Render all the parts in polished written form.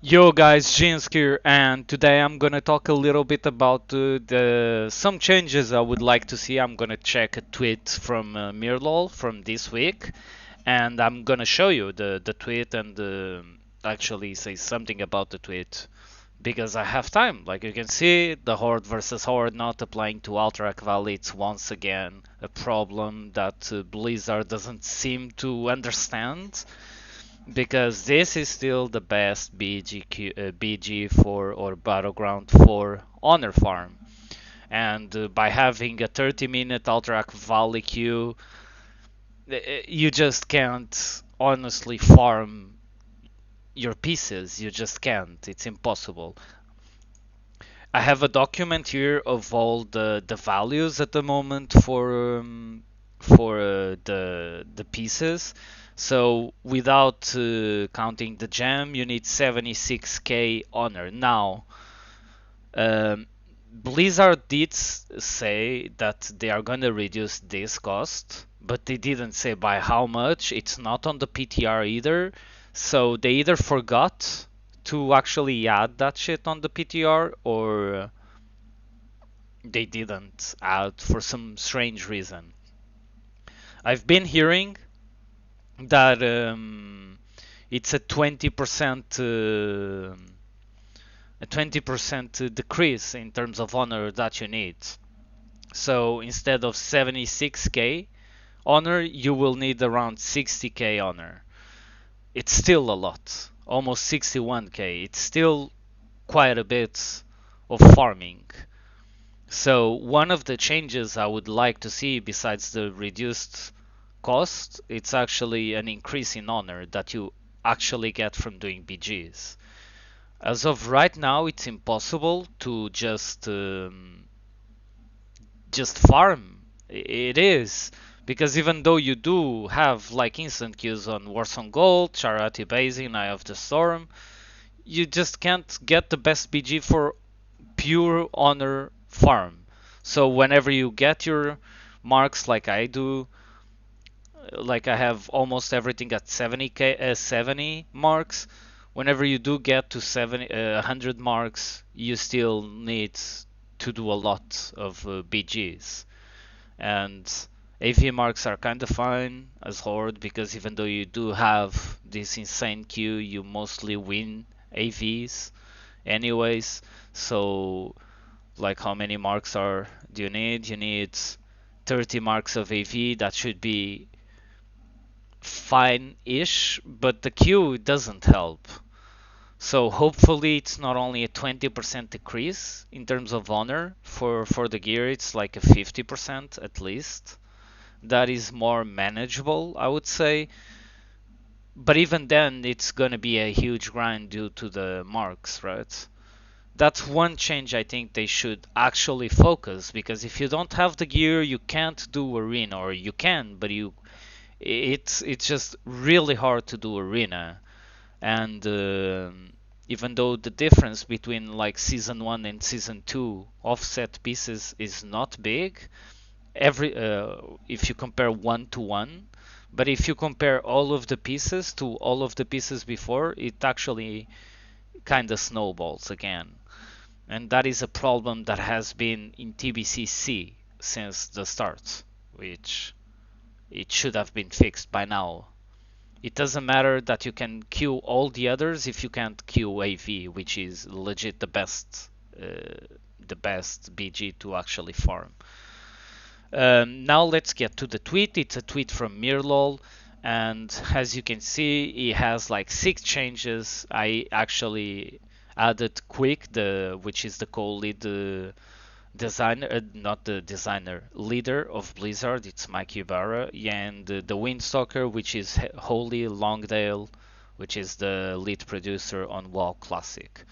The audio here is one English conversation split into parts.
Yo guys, Jinsk here, and today I'm gonna talk a little bit about the some changes I would like to see. I'm gonna check a tweet from mirlol from this week, and I'm gonna show you the tweet and actually say something about the tweet because I have time. Like you can see, the Horde versus Horde not applying to Alterac Valley. It's once again a problem that Blizzard doesn't seem to understand because this is still the best BG for or battleground for Honor Farm. And by having a 30-minute Alterac Valley queue, you just can't honestly farm your pieces. You just can't. It's impossible. I have a document here of all the values at the moment for the pieces. So without counting the gem, you need 76k honor. Now, um, Blizzard did say that they are going to reduce this cost, but they didn't say by how much. It's not on the PTR either. So they either forgot to actually add that shit on the PTR or they didn't add for some strange reason. I've been hearing that it's a 20% decrease in terms of honor that you need. So instead of 76k honor, you will need around 60k honor. It's still a lot, almost 61k. It's still quite a bit of farming. So one of the changes I would like to see besides the reduced cost, it's actually an increase in honor that you actually get from doing BGs. As of right now, it's impossible to just farm. It is because even though you do have like instant queues on Warzone Gold, Charati Basin, Eye of the Storm, you just can't get the best BG for pure honor farm. So whenever you get your marks like I do, like I have almost everything at 70 marks. Whenever you do get to 100 marks, you still need to do a lot of BGs. And AV marks are kind of fine as Horde because even though you do have this insane queue, you mostly win AVs anyways. So like how many marks are do you need? You need 30 marks of AV. That should be fine-ish, but the queue doesn't help. So hopefully it's not only a 20% decrease in terms of honor for the gear, it's like a 50% at least. That is more manageable, I would say. But even then, it's gonna be a huge grind due to the marks, right? That's one change I think they should actually focus because if you don't have the gear, you can't do arena, or you can, but it's just really hard to do arena. And even though the difference between like season 1 and season 2 offset pieces is not big, every if you compare 1 to 1, but if you compare all of the pieces to all of the pieces before, it actually kind of snowballs again. And that is a problem that has been in TBCC since the start, which it should have been fixed by now. It doesn't matter that you can queue all the others if you can't queue AV, which is legit the best BG to actually farm. Now let's get to the tweet. It's a tweet from mirlol, and as you can see, it has like 6 changes. I actually added Quick, which is the co-lead designer, not the designer, leader of Blizzard. It's Mike Ibarra, and the Windstalker, which is Holy Longdale, which is the lead producer on WoW Classic.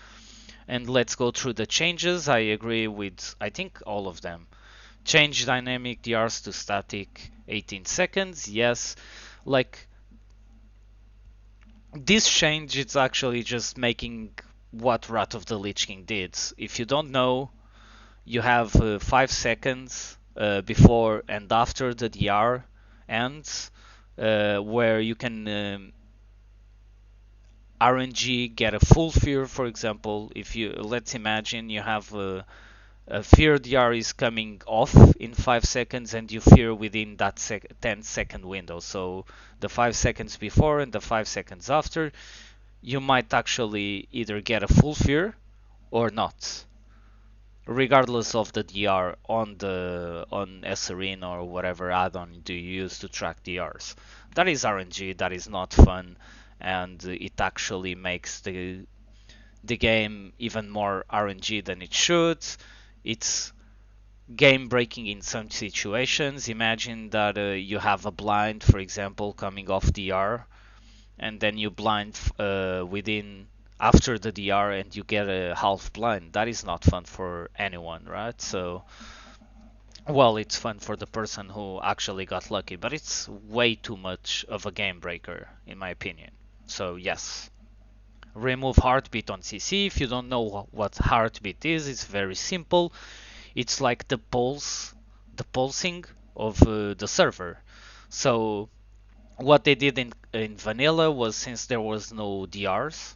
And let's go through the changes. I agree with, I think, all of them. Change dynamic DRs to static 18 seconds. Yes, like this change, it's actually just making what Wrath of the Lich King did. If you don't know, you have 5 seconds before and after the DR ends, where you can RNG get a full fear, for example. If you let's imagine you have a fear DR is coming off in 5 seconds and you fear within that 10-second window. So the 5 seconds before and the 5 seconds after, you might actually either get a full fear or not, regardless of the DR on SRENA or whatever add-on do you use to track DRs. That is RNG, that is not fun, and it actually makes the game even more RNG than it should. It's game breaking in some situations. Imagine that you have a blind, for example, coming off DR, and then you blind within after the DR and you get a half blind. That is not fun for anyone, right? So, well, it's fun for the person who actually got lucky, but it's way too much of a game breaker, in my opinion. So, yes. Remove heartbeat on CC. If you don't know what heartbeat is, it's very simple. It's like the pulsing of the server. So what they did in vanilla was, since there was no DRs,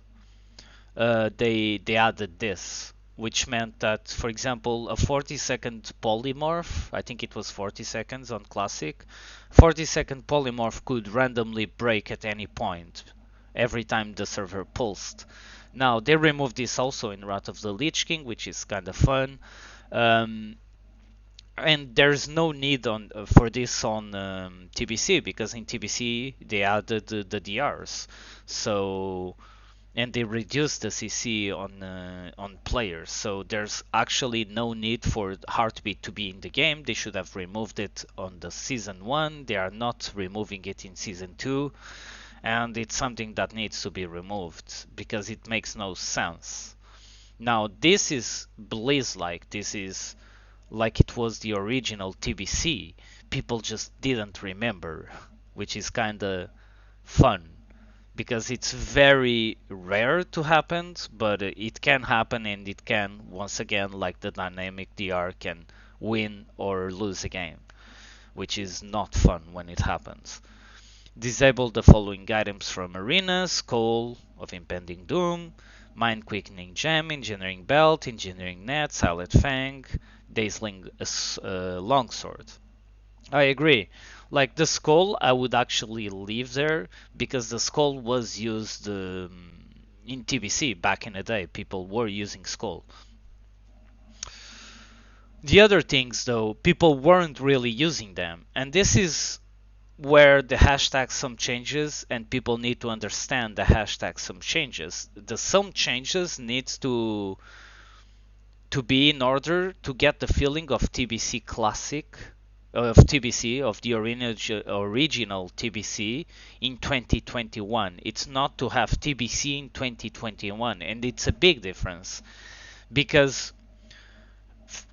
they added this, which meant that, for example, a 40-second polymorph, I think it was 40 seconds on classic, 40-second polymorph could randomly break at any point every time the server pulsed. Now they removed this also in Wrath of the Lich King, which is kind of fun. Um, and there's no need for this on TBC, because in TBC they added the DRs, so and they reduced the CC on players. So there's actually no need for heartbeat to be in the game. They should have removed it on the season 1. They are not removing it in season 2, and it's something that needs to be removed because it makes no sense. Now this is Blizz-like. This is like it was the original TBC. People just didn't remember, which is kind of fun because it's very rare to happen, but it can happen, and it can, once again, like the dynamic DR, can win or lose a game, which is not fun when it happens. Disable the following items from Arena: Skull of Impending Doom, Mind Quickening Gem, Engineering Belt, Engineering Net, Silent Fang, Dazzling Longsword. I agree. Like the skull, I would actually leave there because the skull was used in TBC back in the day. People were using skull. The other things, though, people weren't really using them, and this is where the hashtag some changes, and people need to understand the hashtag some changes. The some changes needs to be in order to get the feeling of TBC classic, of TBC, of the original TBC in 2021. It's not to have TBC in 2021, and it's a big difference because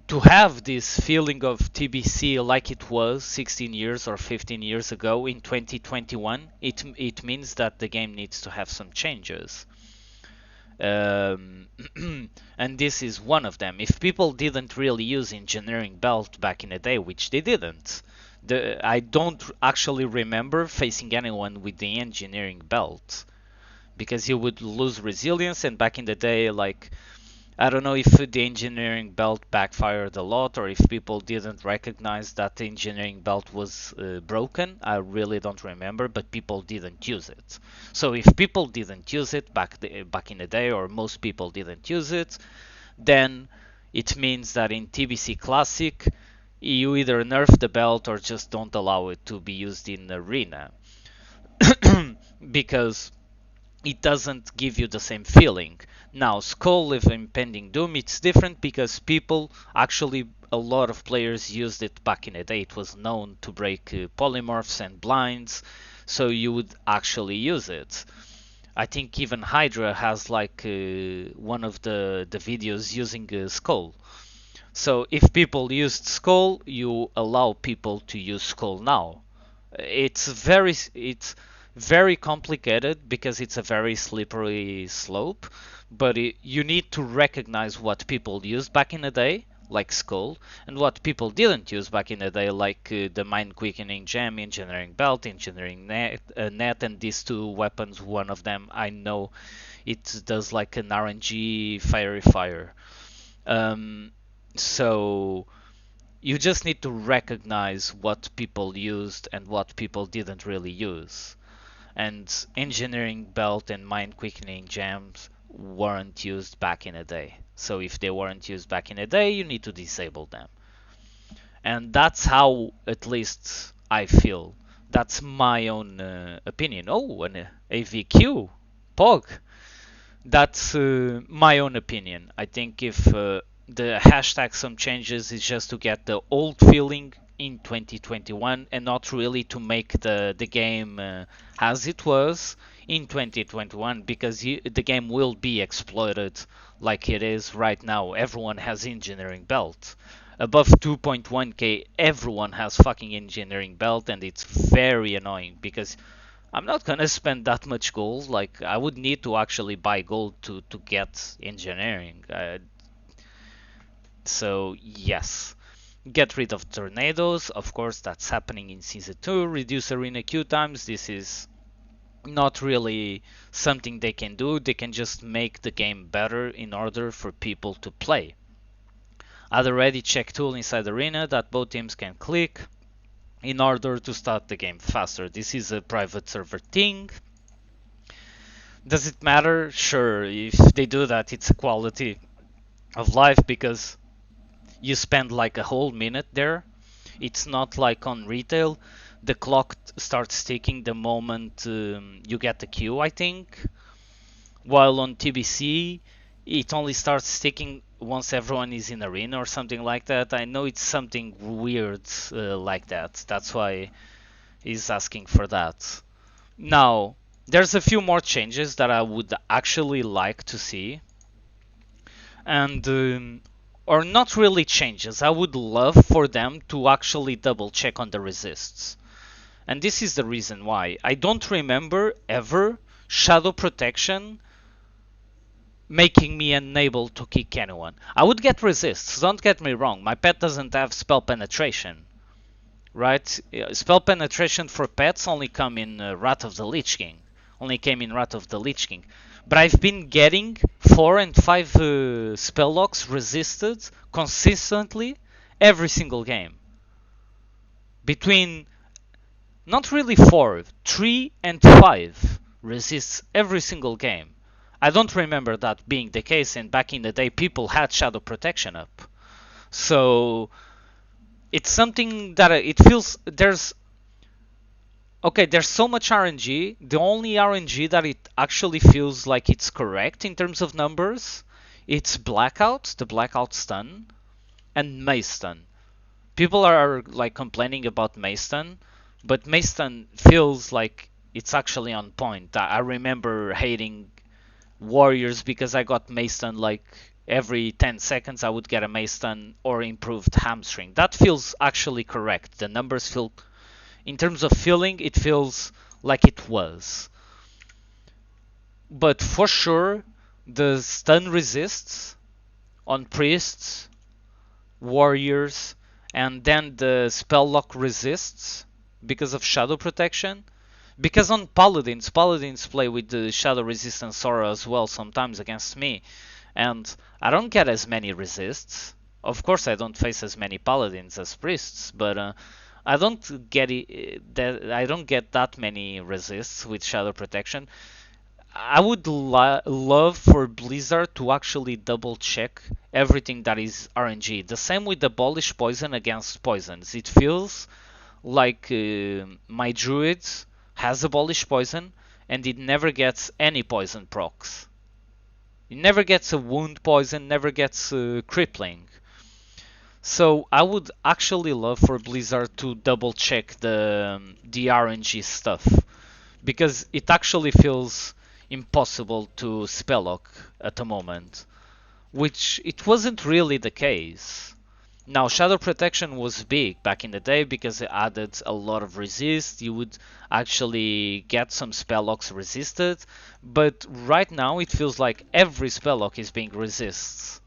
to have this feeling of TBC like it was 16 years or 15 years ago in 2021, it means that the game needs to have some changes. Um, and this is one of them. If people didn't really use engineering belt back in the day, which they didn't, I don't actually remember facing anyone with the engineering belt because you would lose resilience. And back in the day, like, I don't know if the engineering belt backfired a lot or if people didn't recognize that the engineering belt was broken. I really don't remember, but people didn't use it. So if people didn't use it back in the day, or most people didn't use it, then it means that in TBC Classic, you either nerf the belt or just don't allow it to be used in Arena. Because it doesn't give you the same feeling. Now, Skull of Impending Doom, it's different because people, actually a lot of players used it back in the day. It was known to break polymorphs and blinds, so you would actually use it. I think even Hydra has like one of the videos using Skull. So if people used Skull, you allow people to use Skull now. It's very complicated because it's a very slippery slope, but you need to recognize what people used back in the day, like Skull, and what people didn't use back in the day, like the Mind Quickening Gem, Engineering Belt, Engineering Net, and these two weapons, one of them I know it does like an RNG Fiery Fire. Um, so you just need to recognize what people used and what people didn't really use. And Engineering Belt and Mind Quickening Gems weren't used back in the day. So if they weren't used back in the day, you need to disable them. And that's how, at least, I feel. That's my own opinion. Oh, an AVQ, Pog. That's my own opinion. I think if the hashtag some changes is just to get the old feeling in 2021 and not really to make the game as it was in 2021, because the game will be exploited like it is right now. Everyone has engineering belt. Above 2.1k, everyone has fucking engineering belt, and it's very annoying because I'm not gonna spend that much gold. Like I would need to actually buy gold to get engineering. So yes, get rid of tornadoes. Of course, that's happening in season 2. Reduce arena queue times. This is not really something they can do. They can just make the game better in order for people to play. Add a ready check tool inside the arena that both teams can click in order to start the game faster. This is a private server thing. Does it matter? Sure, if they do that, it's a quality of life because you spend like a whole minute there. It's not like on retail. The clock starts ticking the moment you get the queue, I think. While on TBC, it only starts ticking once everyone is in arena or something like that. I know it's something weird like that. That's why he's asking for that. Now, there's a few more changes that I would actually like to see. And or not really changes. I would love for them to actually double check on the resists. And this is the reason why. I don't remember ever Shadow Protection making me unable to kick anyone. I would get resists, don't get me wrong. My pet doesn't have spell penetration, right? Spell penetration for pets only come in Wrath of the Lich King. Only came in Wrath of the Lich King. But I've been getting 4 and 5 spell locks resisted consistently every single game. Between, not really 4, 3 and 5 resists every single game. I don't remember that being the case, and back in the day people had Shadow Protection up. So it's something that it feels there's okay, there's so much RNG. The only RNG that it actually feels like it's correct in terms of numbers, it's Blackout, the Blackout stun, and Mace stun. People are like complaining about Mace stun, but Mace stun feels like it's actually on point. I remember hating Warriors because I got Mace stun like every 10 seconds I would get a Mace stun or improved hamstring. That feels actually correct. The numbers feel, in terms of feeling, it feels like it was. But for sure, the stun resists on priests, warriors, and then the spell lock resists because of shadow protection. Because on paladins play with the shadow resistance aura as well sometimes against me, and I don't get as many resists. Of course, I don't face as many paladins as priests, but I don't get I don't get that many resists with shadow protection. I would love for Blizzard to actually double check everything that is RNG. The same with abolish poison against poisons. It feels like my druid has abolish poison and it never gets any poison procs. It never gets a wound poison, never gets crippling. So I would actually love for Blizzard to double check the RNG stuff, because it actually feels impossible to spell lock at the moment, which it wasn't really the case. Now, Shadow Protection was big back in the day because it added a lot of resist. You would actually get some spell locks resisted, but right now it feels like every spell lock is being resisted.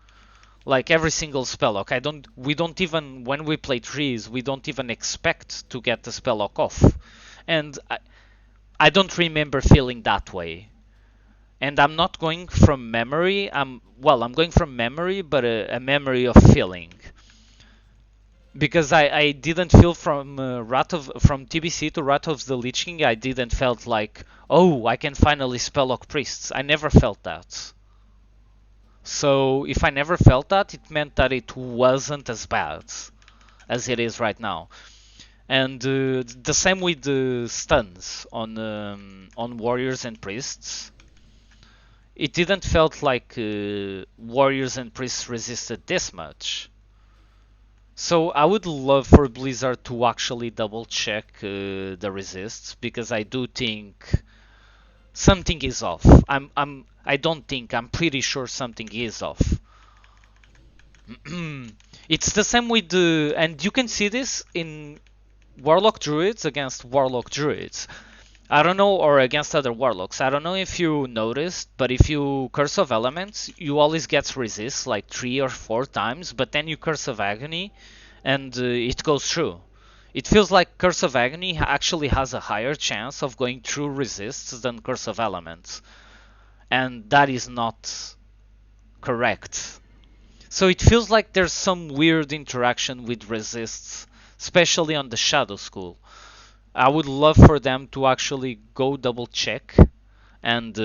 Like every single spell lock. We don't even, when we play trees, we don't even expect to get the spell lock off. And I don't remember feeling that way. And I'm not going from memory. I'm going from memory, but a memory of feeling. Because I didn't feel from from TBC to Wrath of the Lich King, I didn't felt like, oh, I can finally spell lock priests. I never felt that. So if I never felt that, it meant that it wasn't as bad as it is right now. And the same with the stuns on warriors and priests. It didn't felt like warriors and priests resisted this much. So I would love for Blizzard to actually double check the resists, because I do think something is off. I don't think, I'm pretty sure something is off. It's the same with the, and you can see this in Warlock Druids against Warlock Druids. I don't know, or against other Warlocks. I don't know if you noticed, but if you Curse of Elements, you always get resist like 3 or 4 times, but then you Curse of Agony and it goes through. It feels like Curse of Agony actually has a higher chance of going through resists than Curse of Elements. And that is not correct. So it feels like there's some weird interaction with resists, especially on the Shadow School. I would love for them to actually go double check and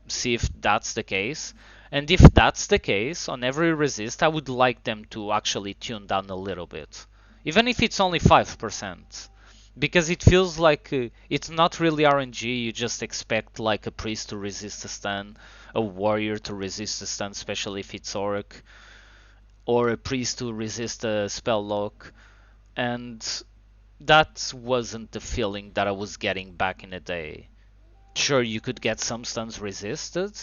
see if that's the case. And if that's the case, on every resist, I would like them to actually tune down a little bit. Even if it's only 5%. Because it feels like it's not really RNG, you just expect like a priest to resist a stun, a warrior to resist a stun, especially if it's Orc, or a priest to resist a spell lock. And that wasn't the feeling that I was getting back in the day. Sure, you could get some stuns resisted,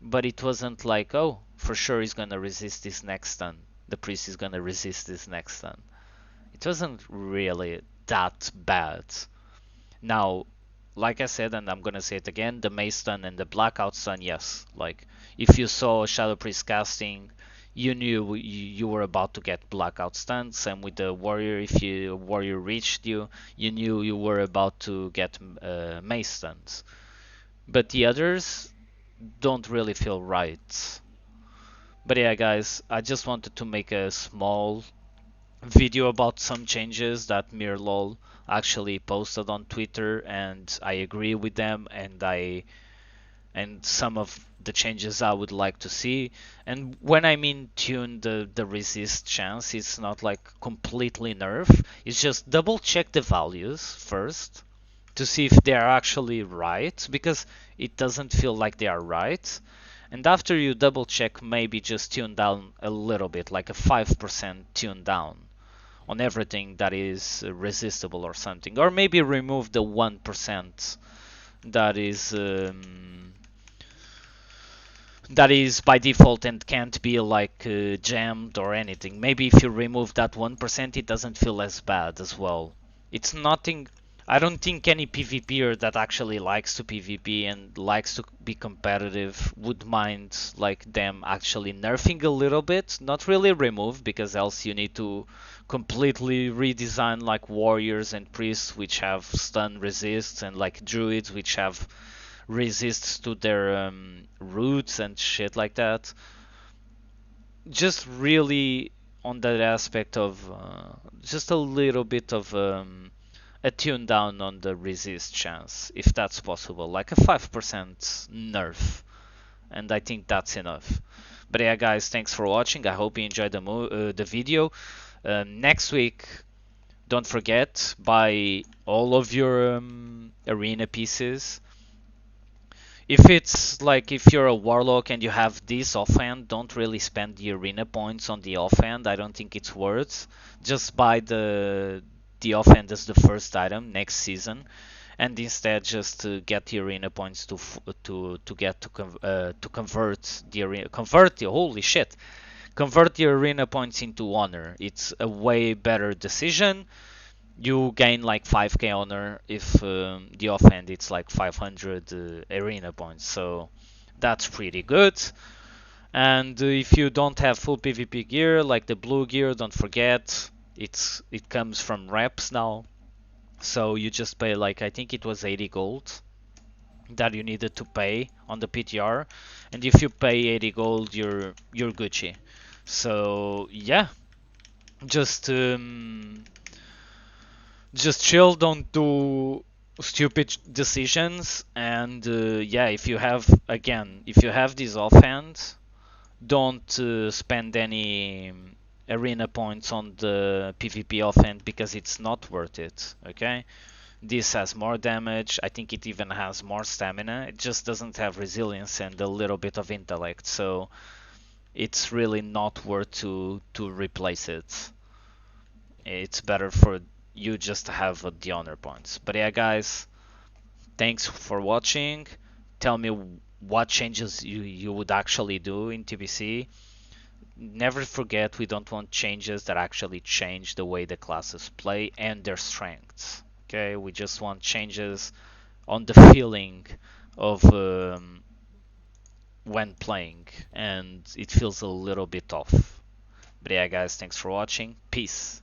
but it wasn't like, oh, for sure he's gonna resist this next stun. The priest is gonna resist this next stun. It wasn't really that bad. Now, like I said, and I'm gonna say it again, the Mace stun and the Blackout stun, yes. Like, if you saw Shadow Priest casting, you knew you were about to get Blackout stun. Same with the Warrior, if you Warrior reached you, you knew you were about to get Mace stuns. But the others don't really feel right. But yeah, guys, I just wanted to make a small video about some changes that mirlol actually posted on Twitter, and I agree with them, and some of the changes I would like to see. And when I mean tune the resist chance, it's not like completely nerf. It's just double check the values first to see if they are actually right, because it doesn't feel like they are right. And after you double check, maybe just tune down a little bit, like a 5% tune down on everything that is resistible or something, or maybe remove the 1% that is by default and can't be like jammed or anything. Maybe if you remove that 1%, it doesn't feel as bad as well. It's nothing. I don't think any PvPer that actually likes to PvP and likes to be competitive would mind like them actually nerfing a little bit. Not really remove, because else you need to completely redesign like warriors and priests which have stun resists, and like druids which have resists to their roots and shit like that. Just really on that aspect of just a little bit of a tune down on the resist chance, if that's possible, like a 5% nerf, and I think that's enough. But yeah, guys, thanks for watching. I hope you enjoyed the video. Next week, don't forget, buy all of your arena pieces. If it's like, if you're a warlock and you have this offhand, don't really spend the arena points on the offhand. I don't think it's worth. Just buy the offhand as the first item next season, and instead just get the arena points to convert the arena, holy shit, convert the arena points into honor. It's a way better decision. You gain like 5k honor if the offhand it's like 500 arena points, so that's pretty good. And if you don't have full PvP gear, like the blue gear, don't forget it comes from reps now. So you just pay like I think it was 80 gold that you needed to pay on the PTR, and if you pay 80 gold, you're Gucci. So yeah, just just chill, don't do stupid decisions, and yeah, if you have again, if you have these offhand, don't spend any arena points on the PvP offhand because it's not worth it. Okay, this has more damage. I think it even has more stamina. It just doesn't have resilience and a little bit of intellect, so it's really not worth to replace it. It's better for you just to have the honor points. But yeah, guys, thanks for watching. Tell me what changes you would actually do in TBC. Never forget, we don't want changes that actually change the way the classes play and their strengths. Okay, we just want changes on the feeling of when playing, and it feels a little bit off. But yeah, guys, thanks for watching. Peace.